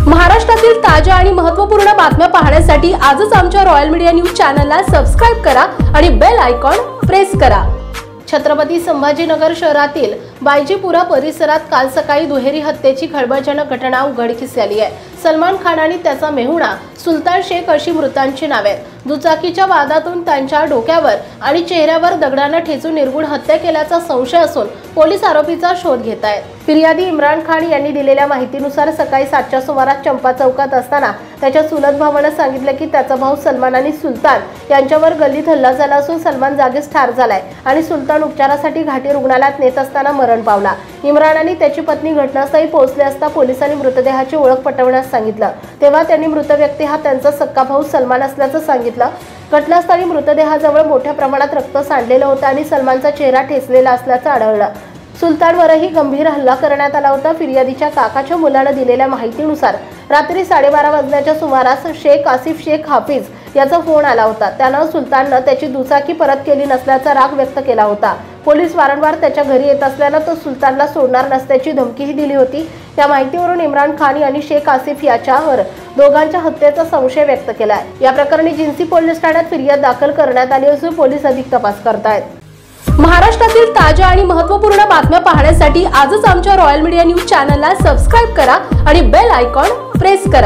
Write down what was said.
महाराष्ट्रातील ताज्या आणि महत्त्वपूर्ण बातम्या पाहण्यासाठी आजच आमच्या रॉयल मीडिया न्यूज चॅनलला सबस्क्राइब करा आणि बेल आयकॉन प्रेस करा। छत्रपती संभाजीनगर शहरातील बायजीपुरा परिसरात काल सकाळी दुहेरी हत्येची खळबळजनक घटना उघडकीस आली आहे। सलमान खान आणि त्याचा मेहुणा सुलतान शेख अशी मृतांची नावे आहेत। दुचाकीच्या वादातून त्यांच्या डोक्यावर आणि चेहऱ्यावर दगडाने ठेचून निर्गुण हत्या केल्याचा संशय असून पोलीस आरोपीचा शोध घेत आहेत। फिर्यादी इम्रान खान यांनी दिलेल्या माहितीनुसार सकाळी 7च्या सुमारास चंपा चौकात असताना त्याच्या चुलत भावाने सांगितले की त्याचा भाऊ सलमान आणि सुलतान यांच्यावर गल्लीत हल्ला झाला असून सलमान जागीच ठार झालाय आणि सुलतान उपचारासाठी घाटी रुग्णालयात नेत असताना मरण पावला। इम्रान आणि त्याची पत्नी घटनास्थळी पोहोचले असता पोलिसांनी मृतदेहाची ओळख पटवण्यास सांगितलं, तेव्हा त्यांनी मृत व्यक्ती हा त्यांचा सक्का भाऊ सलमान असल्याचं सांगितलं। घटनास्थळी मृतदेहाजवळ मोठ्या प्रमाणात रक्त सांडलेलं होतं आणि सलमानचा चेहरा ठेचलेला असल्याचं आढळलं। सुलतानवरही गंभीर हल्ला करण्यात आला होता। फिर्यादीच्या काकाच्या मुलाने दिलेल्या माहितीनुसार रात्री 12:30 वाजण्याच्या सुमारास शेख आसिफ शेख हाफिज याचा फोन आला होता। त्यानं सुलताननं त्याची दुचाकी परत केली नसल्याचा राग व्यक्त केला होता। पोलीस वारंवार त्याच्या घरी येत असल्यानं तो सुलतानला सोडणार नसल्याची धमकीही दिली होती। या माहितीवरून इम्रान खान आणि शेख आसिफ याच्यावर दोघांच्या हत्येचा संशय व्यक्त केला आहे। या प्रकरणी जिन्सी पोलीस ठाण्यात फिर्याद दाखल करण्यात आली असून पोलीस अधिक तपास करतायत। महाराष्ट्रातील ताज्या आणि महत्त्वपूर्ण बातम्या पाहण्यासाठी आजच आमच्या रॉयल मीडिया न्यूज चॅनलला सबस्क्राइब करा आणि बेल आयकॉन प्रेस करा।